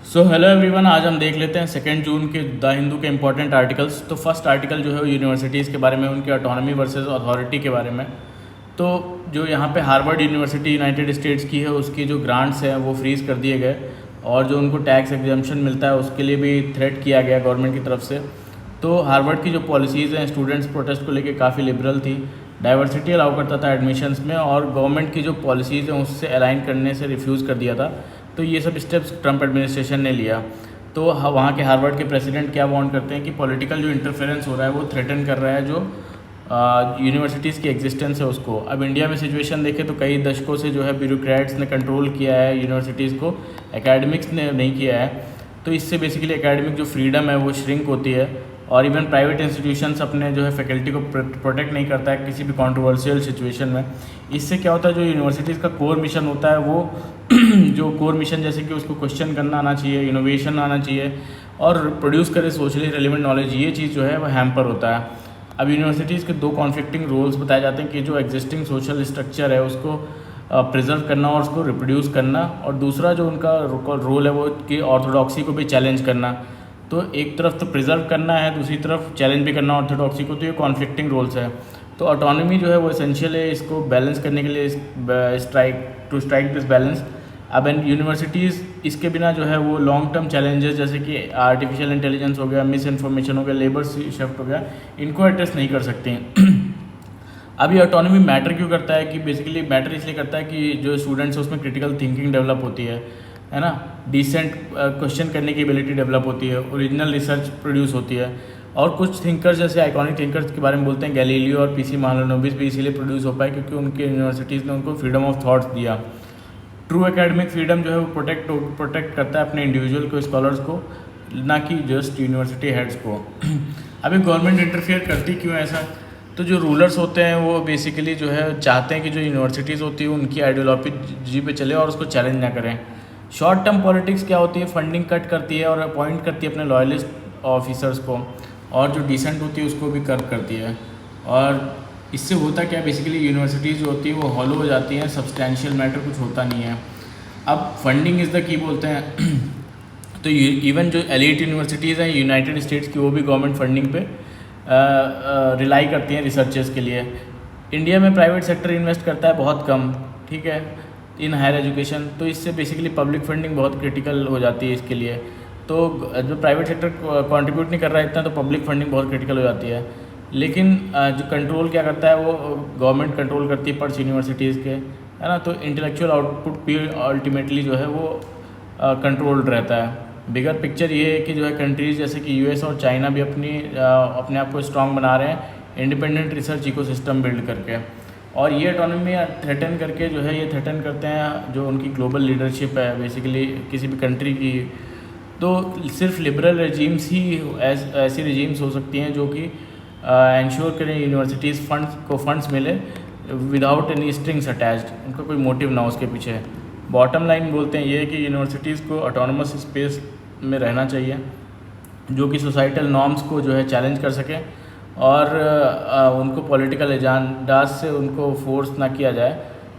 So hello everyone, आज हम देख लेते हैं 2 जून के द हिंदू के इंपॉर्टेंट आर्टिकल्स। तो फर्स्ट आर्टिकल जो है वो यूनिवर्सिटीज़ के बारे में, उनकी ऑटोनॉमी वर्सेस अथॉरिटी के बारे में। तो जो यहाँ पे हार्वर्ड यूनिवर्सिटी यूनाइटेड स्टेट्स की है, उसकी जो ग्रांट्स हैं वो फ्रीज़ कर दिए गए, और जो उनको टैक्स एग्जम्पशन मिलता है उसके लिए भी थ्रेट किया गया गवर्नमेंट की तरफ से। तो हार्वर्ड की जो पॉलिसीज़ हैं स्टूडेंट्स प्रोटेस्ट को लेकर काफ़ी लिबरल थी, डाइवर्सिटी अलाउ करता था एडमिशन्स में, और गवर्नमेंट की जो पॉलिसीज़ हैं उससे अलाइन करने से रिफ्यूज़ कर दिया था। तो ये सब स्टेप्स ट्रंप एडमिनिस्ट्रेशन ने लिया। तो वहाँ के हार्वर्ड के प्रेसिडेंट क्या वार्न करते हैं कि पॉलिटिकल जो इंटरफेरेंस हो रहा है वो थ्रेटन कर रहा है जो यूनिवर्सिटीज़ की एग्जिस्टेंस है उसको। अब इंडिया में सिचुएशन देखें तो कई दशकों से जो है ब्यूरोक्रेट्स ने कंट्रोल किया है यूनिवर्सिटीज़ को, एकेडमिक्स ने नहीं किया है। तो इससे बेसिकली एकेडमिक जो फ्रीडम है वो श्रिंक होती है, और इवन प्राइवेट इंस्टीट्यूशंस अपने जो है फैकल्टी को प्रोटेक्ट नहीं करता है किसी भी कंट्रोवर्शियल सिचुएशन में। इससे क्या होता है, जो यूनिवर्सिटीज़ का कोर मिशन होता है वो जो कोर मिशन जैसे कि उसको क्वेश्चन करना आना चाहिए, इनोवेशन आना चाहिए, और प्रोड्यूस करे सोशली रेलिवेंट नॉलेज, ये चीज़ जो है वो हैम्पर होता है। अब यूनिवर्सिटीज़ के दो कॉन्फ्लिक्टिंग रोल्स बताए जाते हैं कि जो एग्जिस्टिंग सोशल स्ट्रक्चर है उसको प्रिजर्व करना और उसको रिप्रोड्यूस करना, और दूसरा जो उनका रोल है वो कि ऑर्थोडॉक्सी को भी चैलेंज करना। तो एक तरफ तो प्रिजर्व करना है, दूसरी तरफ चैलेंज भी करना ऑर्थोडॉक्सी को, तो ये कॉन्फ्लिक्टिंग रोल्स है। तो ऑटोनॉमी जो है वो एसेंशियल है इसको बैलेंस करने के लिए, स्ट्राइक दिस बैलेंस। अब यूनिवर्सिटीज़ इसके बिना जो है वो लॉन्ग टर्म चैलेंजेस जैसे कि आर्टिफिशियल इंटेलिजेंस हो गया, मिस इन्फॉर्मेशन हो गया, लेबर शिफ्ट हो गया, इनको एड्रेस नहीं कर सकती। अब ये ऑटोनॉमी मैटर क्यों करता है कि बेसिकली मैटर इसलिए करता है कि जो स्टूडेंट्स है उसमें क्रिटिकल थिंकिंग डेवलप होती है ना, डिसेंट क्वेश्चन करने की एबिलिटी डेवलप होती है, ओरिजिनल रिसर्च प्रोड्यूस होती है। और कुछ थिंकर्स जैसे आइकॉनिक थिंकर्स के बारे में बोलते हैं, गैलीलियो और पीसी महालनोबिस भी इसीलिए प्रोड्यूस हो पाए क्योंकि उनके यूनिवर्सिटीज़ ने उनको फ्रीडम ऑफ थॉट्स दिया। ट्रू एकेडमिक फ्रीडम जो है वो प्रोटेक्ट करता है अपने इंडिविजुअल को, स्कॉलर्स को, ना कि जस्ट यूनिवर्सिटी हेड्स को। अभी गवर्नमेंट इंटरफेयर करती क्यों है ऐसा? तो जो रूलर्स होते हैं वो बेसिकली जो है चाहते हैं कि जो यूनिवर्सिटीज़ होती है उनकी आइडियोलॉजी पे चले और उसको चैलेंज ना करें। शॉर्ट टर्म पॉलिटिक्स क्या होती है, फंडिंग कट करती है और अपॉइंट करती है अपने लॉयलिस्ट ऑफिसर्स को, और जो डिसेंट होती है उसको भी कर्व करती है। और इससे होता क्या, बेसिकली यूनिवर्सिटीज़ जो होती है वो हॉलो हो जाती हैं, सब्सटैंशियल मैटर कुछ होता नहीं है। अब फंडिंग इज़ द की बोलते हैं तो इवन जो एलीट यूनिवर्सिटीज़ हैं यूनाइटेड स्टेट्स की, वो भी गवर्नमेंट फंडिंग पे रिलाई करती हैं रिसर्चर्स के लिए। इंडिया में प्राइवेट सेक्टर इन्वेस्ट करता है बहुत कम, ठीक है, इन हायर एजुकेशन। तो इससे बेसिकली पब्लिक फंडिंग बहुत क्रिटिकल हो जाती है इसके लिए। तो जो प्राइवेट सेक्टर कंट्रीब्यूट नहीं कर रहा है इतना, तो पब्लिक फंडिंग बहुत क्रिटिकल हो जाती है। लेकिन जो कंट्रोल क्या करता है वो गवर्नमेंट कंट्रोल करती है पर्स यूनिवर्सिटीज़ के, है ना। तो इंटेलेक्चुअल आउटपुट भी अल्टीमेटली जो है वो कंट्रोल्ड रहता है। बिगर पिक्चर ये है कि जो है कंट्रीज़ जैसे कि यूएस और चाइना भी अपने आप को स्ट्रॉन्ग बना रहे हैं इंडिपेंडेंट रिसर्च इकोसिस्टम बिल्ड करके, और ये ऑटोनॉमी थ्रेटन करके जो है ये थ्रेटन करते हैं जो उनकी ग्लोबल लीडरशिप है बेसिकली किसी भी कंट्री की। तो सिर्फ लिबरल रजीम्स ही ऐसी रजीम्स हो सकती हैं जो कि इंश्योर करें यूनिवर्सिटीज़ फंड्स मिले विदाउट एनी स्ट्रिंग्स अटैच्ड, उनका कोई मोटिव ना हो उसके पीछे। बॉटम लाइन बोलते हैं ये कि यूनिवर्सिटीज़ को ऑटोनमस स्पेस में रहना चाहिए जो कि सोसाइटल नॉर्म्स को जो है चैलेंज कर सकें, और उनको पॉलिटिकल एजेंडाज से उनको फोर्स ना किया जाए।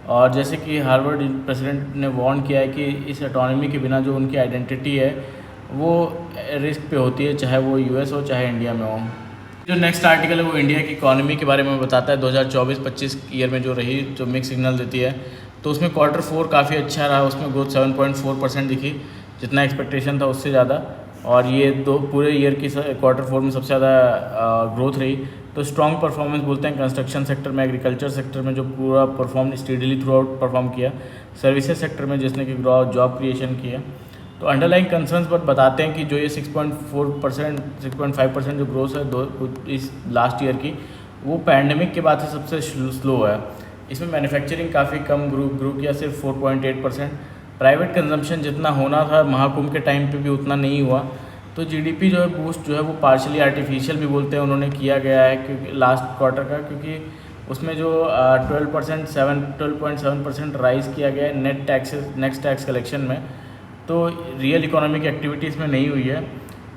और जैसे कि हार्वर्ड प्रेसिडेंट ने वार्न किया है कि इस ऑटोनॉमी के बिना जो उनकी आइडेंटिटी है वो रिस्क पे होती है, चाहे वो यूएस हो चाहे इंडिया में हो। जो नेक्स्ट आर्टिकल है वो इंडिया की इकॉनमी के बारे में बताता है। 2024-25 ईयर में जो रही, जो मिक्स सिग्नल देती है, तो उसमें Q4 काफ़ी अच्छा रहा, उसमें ग्रोथ 7.4% दिखी, जितना एक्सपेक्टेशन था उससे ज़्यादा। और ये पूरे ईयर की Q4 में सबसे ज़्यादा ग्रोथ रही। तो स्ट्रॉन्ग परफॉर्मेंस बोलते हैं कंस्ट्रक्शन सेक्टर में, एग्रीकल्चर सेक्टर में जो पूरा perform steadily through out perform किया, सर्विसेज सेक्टर में जिसने कि जॉब क्रिएशन किया। तो अंडरलाइन कंसर्न्स पर बताते हैं कि जो ये 6.4% 6.5% जो ग्रोथ है इस लास्ट ईयर की, वो पैंडमिक के बाद से सबसे स्लो है। इसमें मैन्युफैक्चरिंग काफ़ी कम ग्रो किया, सिर्फ 4.8%। प्राइवेट कंजम्पशन जितना होना था महाकुंभ के टाइम पे भी उतना नहीं हुआ। तो जीडीपी जो है बूस्ट जो है वो पार्शली आर्टिफिशियल भी बोलते हैं उन्होंने किया गया है, क्योंकि लास्ट क्वार्टर का, क्योंकि उसमें जो 12.7% राइज़ किया गया है नेक्स्ट टैक्स कलेक्शन में, तो रियल इकोनॉमिक एक्टिविटीज़ में नहीं हुई है।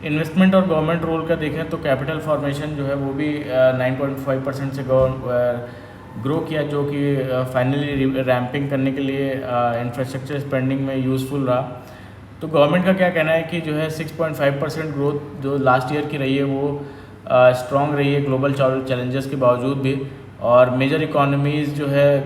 इन्वेस्टमेंट और गवर्नमेंट रोल का देखें तो कैपिटल फॉर्मेशन जो है वो भी 9.5% से ग्रो किया, जो कि फाइनली रैम्पिंग करने के लिए इंफ्रास्ट्रक्चर स्पेंडिंग में यूज़फुल रहा। तो गवर्नमेंट का क्या कहना है कि जो है 6.5% ग्रोथ जो लास्ट ईयर की रही है वो स्ट्रॉन्ग रही है ग्लोबल चैलेंजेस के बावजूद भी, और मेजर इकोनॉमीज़ जो है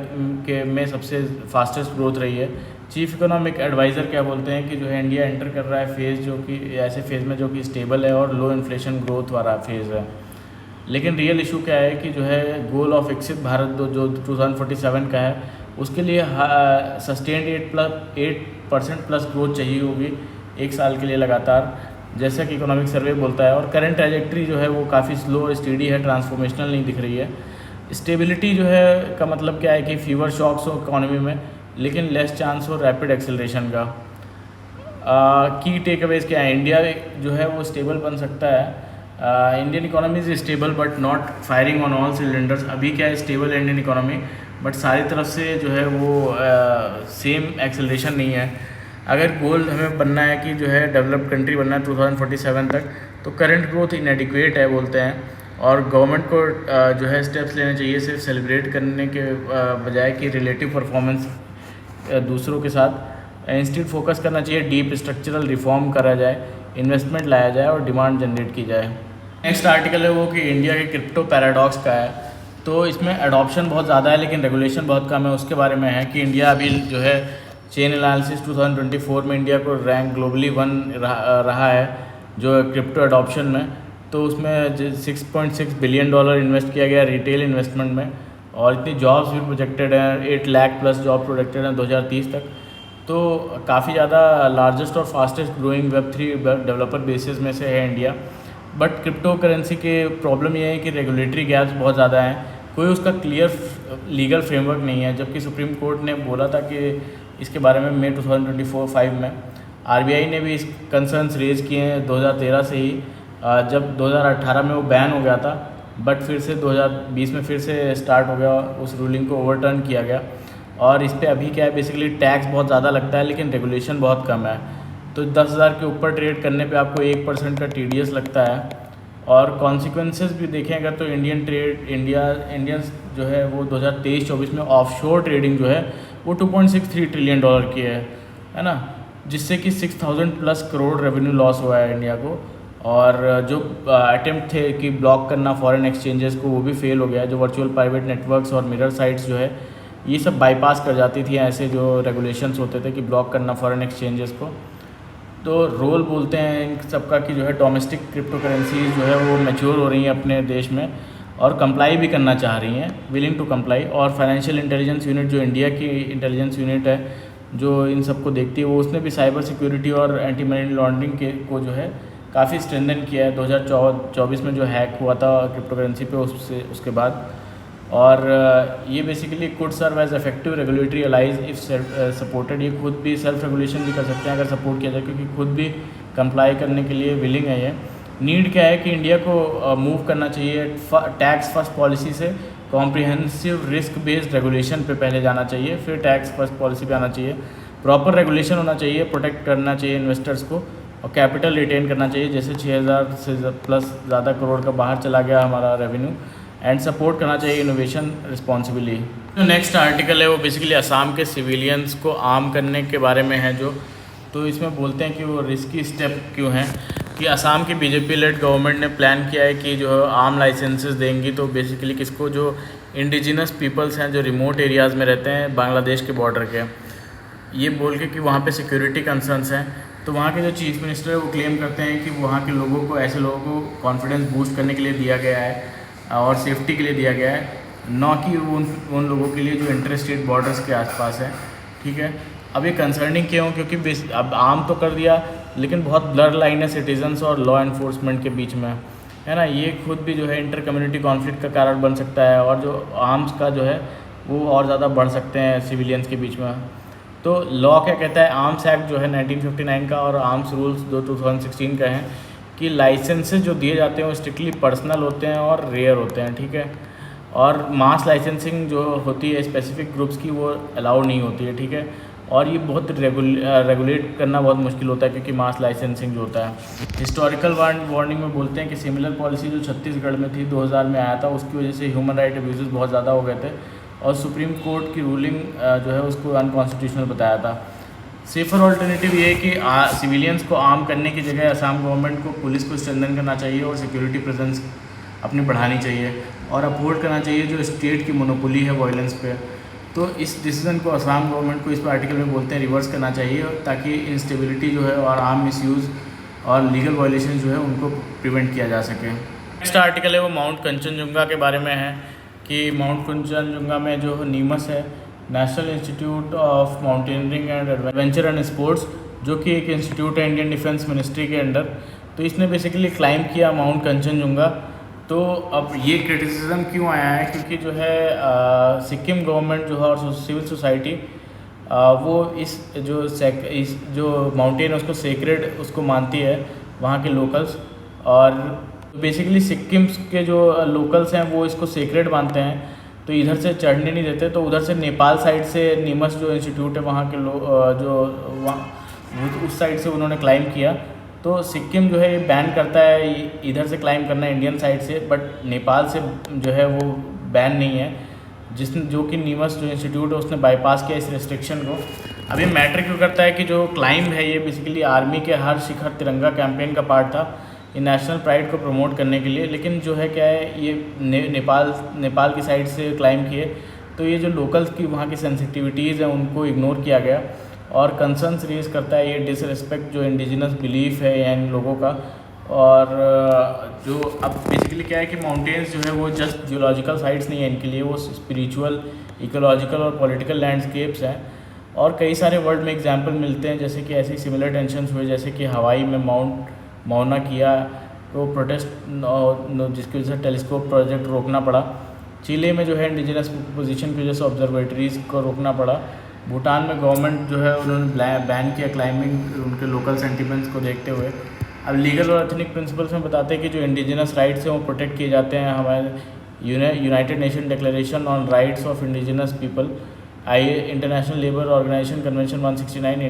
के में सबसे फास्टेस्ट ग्रोथ रही है। चीफ इकोनॉमिक एडवाइज़र क्या बोलते हैं कि जो है इंडिया एंटर कर रहा है फेज़ जो कि ऐसे फेज़ में जो कि स्टेबल है और लो इन्फ्लेशन ग्रोथ वाला फेज़ है। लेकिन रियल इशू क्या है कि जो है गोल ऑफ विकसित भारत जो 2047 का है उसके लिए सस्टेन्ड 8% प्लस ग्रोथ चाहिए होगी एक साल के लिए लगातार, जैसा कि इकोनॉमिक सर्वे बोलता है। और करंट ट्रैजेक्टरी जो है वो काफ़ी स्लो और स्टेडी है, ट्रांसफॉर्मेशनल नहीं दिख रही है। स्टेबिलिटी जो है का मतलब क्या है कि फीवर शॉक्स हो इकोनॉमी में लेकिन लेस चांस हो रैपिड एक्सेलरेशन का। की टेक अवेज क्या है, इंडिया जो है वो स्टेबल बन सकता है। Indian economy is stable but not firing on all cylinders. अभी क्या है, स्टेबल इंडियन इकोनॉमी बट सारी तरफ से जो है वो सेम एक्सेलरेशन नहीं है। अगर गोल हमें बनना है कि जो है डेवलप्ड कंट्री बनना है 2047 तक, तो करंट ग्रोथ इनएडिक्वेट है बोलते हैं। और गवर्नमेंट को जो है स्टेप्स लेने चाहिए सिर्फ सेलिब्रेट करने के बजाय कि रिलेटिव परफॉर्मेंस दूसरों के साथ। इंस्टीट्यूट फोकस करना चाहिए, डीप स्ट्रक्चरल रिफॉर्म करा जाए, इन्वेस्टमेंट लाया जाए और डिमांड जनरेट की जाए। नेक्स्ट आर्टिकल है वो कि इंडिया के क्रिप्टो पैराडॉक्स का है। तो इसमें अडॉप्शन बहुत ज़्यादा है लेकिन रेगुलेशन बहुत कम है। उसके बारे में है कि इंडिया अभी जो है चेन एनालिसिस 2024 में इंडिया को रैंक ग्लोबली 1 रहा है जो क्रिप्टो अडॉप्शन में। तो उसमें $6.6 बिलियन इन्वेस्ट किया गया रिटेल इन्वेस्टमेंट में, और इतनी जॉब्स भी प्रोजेक्टेड हैं, 8 लाख प्लस जॉब प्रोजेक्टेड हैं 2030 तक। तो काफ़ी ज़्यादा लार्जेस्ट और fastest growing Web3 developer basis में से है इंडिया। बट क्रिप्टो करेंसी के प्रॉब्लम ये है कि रेगुलेटरी गैप्स बहुत ज़्यादा हैं, कोई उसका क्लियर लीगल फ्रेमवर्क नहीं है। जबकि सुप्रीम कोर्ट ने बोला था कि इसके बारे में मई 2024-5 में आरबीआई ने भी इस कंसर्न्स रेज किए हैं 2013 से ही, जब 2018 में वो बैन हो गया था। बट फिर से 2020 में फिर से स्टार्ट हो गया, उस रूलिंग को ओवरटर्न किया गया। और इस पे अभी क्या है, बेसिकली टैक्स बहुत ज़्यादा लगता है लेकिन रेगुलेशन बहुत कम है। तो 10,000 के ऊपर ट्रेड करने पे आपको 1% का TDS लगता है। और कॉन्सिक्वेंसेस भी देखें अगर तो इंडियंस जो है वो 2023-24 में ऑफशोर ट्रेडिंग जो है वो $2.63 ट्रिलियन की है ना, जिससे कि 6,000 प्लस करोड़ रेवेन्यू लॉस हुआ है इंडिया को। और जो अटेम्प्ट थे कि ब्लॉक करना फॉरेन एक्सचेंजेस को, वो भी फेल हो गया। जो वर्चुअल प्राइवेट नेटवर्क्स और मिरर साइट्स जो है ये सब बाईपास कर जाती थी ऐसे जो रेगुलेशंस होते थे कि ब्लॉक करना फॉरेन एक्सचेंजेस को। तो रोल बोलते हैं इन सबका कि जो है डोमेस्टिक क्रिप्टो करेंसी जो है वो मैच्योर हो रही हैं अपने देश में और कंप्लाई भी करना चाह रही हैं, विलिंग टू कंप्लाई। और फाइनेंशियल इंटेलिजेंस यूनिट जो इंडिया की इंटेलिजेंस यूनिट है जो इन सबको देखती है, वो उसने भी साइबर सिक्योरिटी और एंटी मनी लॉन्ड्रिंग के को जो है काफ़ी स्ट्रेंथन किया है 2024 में जो हैक हुआ था क्रिप्टो करेंसी पे उसके बाद। और ये basically could serve as effective regulatory allies if supported. ये खुद भी सेल्फ रेगुलेशन भी कर सकते हैं अगर सपोर्ट किया जाए, क्योंकि खुद भी कंप्लाई करने के लिए विलिंग है ये। नीड क्या है कि इंडिया को मूव करना चाहिए टैक्स फर्स्ट पॉलिसी से कॉम्प्रिहेंसिव रिस्क बेस्ड रेगुलेशन पे पहले जाना चाहिए, फिर टैक्स फर्स्ट पॉलिसी पे आना चाहिए। प्रॉपर रेगुलेशन होना चाहिए, प्रोटेक्ट करना चाहिए इन्वेस्टर्स को और कैपिटल रिटेन करना चाहिए। जैसे 6,000 से प्लस ज़्यादा करोड़ का बाहर चला गया हमारा रेवेन्यू, एंड सपोर्ट करना चाहिए इनोवेशन रिस्पॉन्सिबली। जो नेक्स्ट आर्टिकल है वो बेसिकली असम के सिविलियंस को आर्म करने के बारे में है जो। तो इसमें बोलते हैं कि वो रिस्की स्टेप क्यों हैं कि असम की बीजेपी लेड गवर्नमेंट ने प्लान किया है कि जो आर्म लाइसेंसेस देंगी तो बेसिकली किसको, जो इंडिजिनस पीपल्स हैं जो रिमोट एरियाज़ में रहते हैं बांग्लादेश के बॉर्डर के, ये बोल के कि वहाँ पे सिक्योरिटी कंसर्न्स हैं। तो वहाँ के जो चीफ मिनिस्टर है वो क्लेम करते हैं कि वहाँ के लोगों को, ऐसे लोगों को कॉन्फिडेंस बूस्ट करने के लिए दिया गया है और सेफ्टी के लिए दिया गया है, न कि उन लोगों के लिए जो इंटरस्टेट बॉर्डर्स के आसपास है। ठीक है, अब ये कंसर्निंग क्यों, क्योंकि अब आर्म तो कर दिया लेकिन बहुत ब्लर लाइन है सिटीजन्स और लॉ एनफोर्समेंट के बीच में, है ना। ये खुद भी जो है इंटर कम्युनिटी कॉन्फ्लिक्ट का कारण बन सकता है और जो आर्म्स का जो है वो और ज़्यादा बढ़ सकते हैं सिविलियंस के बीच में। तो लॉ क्या कहता है, आर्म्स एक्ट जो है 1959 का और आर्म्स रूल्स जो 2016 का है कि लाइसेंसेस जो दिए जाते हैं वो स्ट्रिक्टली पर्सनल होते हैं और रेयर होते हैं। ठीक है, और मास लाइसेंसिंग जो होती है स्पेसिफिक ग्रुप्स की वो अलाउ नहीं होती है। ठीक है, और ये बहुत रेगुलेट करना बहुत मुश्किल होता है क्योंकि मास लाइसेंसिंग जो होता है। हिस्टोरिकल वार्निंग में बोलते हैं कि सिमिलर पॉलिसी जो छत्तीसगढ़ में थी 2000 में आया था, उसकी वजह से ह्यूमन राइट अब्यूज़ बहुत ज़्यादा हो गए थे और सुप्रीम कोर्ट की रूलिंग जो है उसको अनकॉन्स्टिट्यूशनल बताया था। सेफ़र ऑल्टरनेटिव ये है कि सिविलियंस को आर्म करने की जगह असम गवर्नमेंट को पुलिस को स्ट्रेंथन करना चाहिए और सिक्योरिटी प्रेजेंस अपनी बढ़ानी चाहिए और अपोर्ड करना चाहिए जो स्टेट की मोनोपोली है वायलेंस पे। तो इस डिसीज़न को असम गवर्नमेंट को इस आर्टिकल में बोलते हैं रिवर्स करना चाहिए ताकि इंस्टेबिलिटी जो है और आर्म मिसयूज़ और लीगल वायलेशन जो है उनको प्रिवेंट किया जा सके। नेक्स्ट आर्टिकल है वो माउंट कंचनजुंगा के बारे में है कि माउंट कंचनजुंगा में जो नीमस है, national institute of mountaineering and adventure and sports, जो कि एक इंस्टीट्यूट है इंडियन डिफेंस मिनिस्ट्री के अंडर, तो इसने बेसिकली क्लाइम किया माउंट कंचनजुंगा। तो अब ये क्रिटिसिज्म क्यों आया है, क्योंकि जो है सिक्किम गवर्नमेंट जो है और सिविल सोसाइटी वो इस जो माउंटेन उसको सेक्रेड उसको मानती है वहाँ के लोकल्स, और बेसिकली सिक्किम के जो लोकल्स हैं वो इसको सेक्रेड मानते हैं, तो इधर से चढ़ने नहीं देते। तो उधर से नेपाल साइड से नीमस जो इंस्टीट्यूट है वहाँ के उस साइड से उन्होंने क्लाइम किया। तो सिक्किम जो है ये बैन करता है इधर से क्लाइम करना इंडियन साइड से, बट नेपाल से जो है वो बैन नहीं है, जो कि नीमस जो इंस्टीट्यूट है उसने बाईपास किया इस रेस्ट्रिक्शन को। अब ये मैटर क्यों करता है कि जो क्लाइंब है ये बेसिकली आर्मी के हर शिखर तिरंगा कैंपेन का पार्ट था, ये नेशनल प्राइड को प्रमोट करने के लिए। लेकिन जो है क्या है ये नेपाल की साइड से क्लाइम किए, तो ये जो लोकल्स की वहाँ की सेंसिटिविटीज़ हैं उनको इग्नोर किया गया और कंसर्न्स रेज करता है ये डिसरिस्पेक्ट जो इंडिजिनस बिलीफ है या इन लोगों का। और जो अब बेसिकली क्या है कि माउंटेन्स जो है वो जस्ट जियोलॉजिकल साइट्स नहीं है इनके लिए, वो स्पिरिचुअल, इकोलॉजिकल और पॉलिटिकल लैंडस्केप्स हैं। और कई सारे वर्ल्ड में एग्जांपल मिलते हैं जैसे कि ऐसी सिमिलर टेंशन्स हुए, जैसे कि हवाई में माउंट मौना किया तो प्रोटेस्ट जिसकी वजह से टेलीस्कोप प्रोजेक्ट रोकना पड़ा। चिले में जो है इंडिजिनस पोजीशन की वजह से ऑब्जर्वेटरीज़ को रोकना पड़ा। भूटान में गवर्नमेंट जो है उन्होंने बैन किया क्लाइंबिंग उनके लोकल सेंटिमेंट्स को देखते हुए। अब लीगल और एथनिक प्रिंसिपल्स में बताते हैं कि जो इंडिजिनस राइट्स हैं वो प्रोटेक्ट किए जाते हैं हमारे United Nation declaration on rights of indigenous people, international labour organisation convention 169,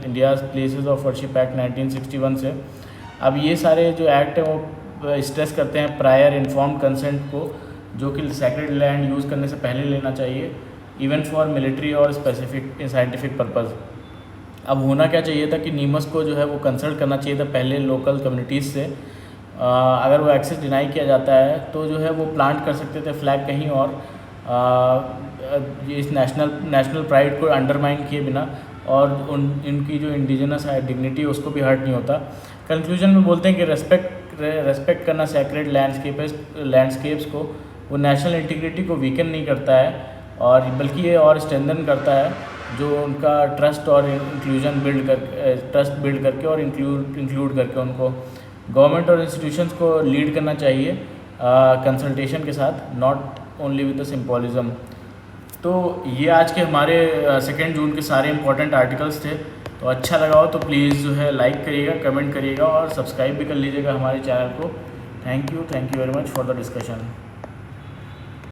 India's places of worship act 1961 से। अब ये सारे जो एक्ट हैं वो स्ट्रेस करते हैं प्रायर इन्फॉर्म्ड कंसेंट को, जो कि सैक्रेड लैंड यूज़ करने से पहले लेना चाहिए, इवन फॉर मिलिट्री और स्पेसिफिक साइंटिफिक पर्पज़। अब होना क्या चाहिए था कि नीमस को जो है वो कंसल्ट करना चाहिए था पहले लोकल कम्युनिटीज़ से। अगर वो एक्सेस डिनाई किया जाता है तो जो है वो प्लांट कर सकते थे फ्लैग कहीं और, इस नेशनल प्राइड को अंडरमाइन किए बिना, और इनकी जो इंडिजिनस डिग्निटी है उसको भी हर्ट नहीं होता। कंक्लूजन में बोलते हैं कि रेस्पेक्ट करना सैक्रेड लैंडस्केप्स को, वो नेशनल इंटीग्रिटी को वीकन नहीं करता है और बल्कि ये और स्ट्रेंथन करता है जो उनका ट्रस्ट और इंक्लूजन बिल्ड करके और इंक्लूड करके उनको गवर्नमेंट और इंस्टीट्यूशंस को लीड करना चाहिए कंसल्टेशन के साथ, not only with the symbolism. तो ये आज के हमारे 2 जून के सारे इंपॉर्टेंट आर्टिकल्स थे। तो अच्छा लगा हो तो प्लीज़ जो है लाइक करिएगा, कमेंट करिएगा और सब्सक्राइब भी कर लीजिएगा हमारे चैनल को। Thank you very much for the discussion.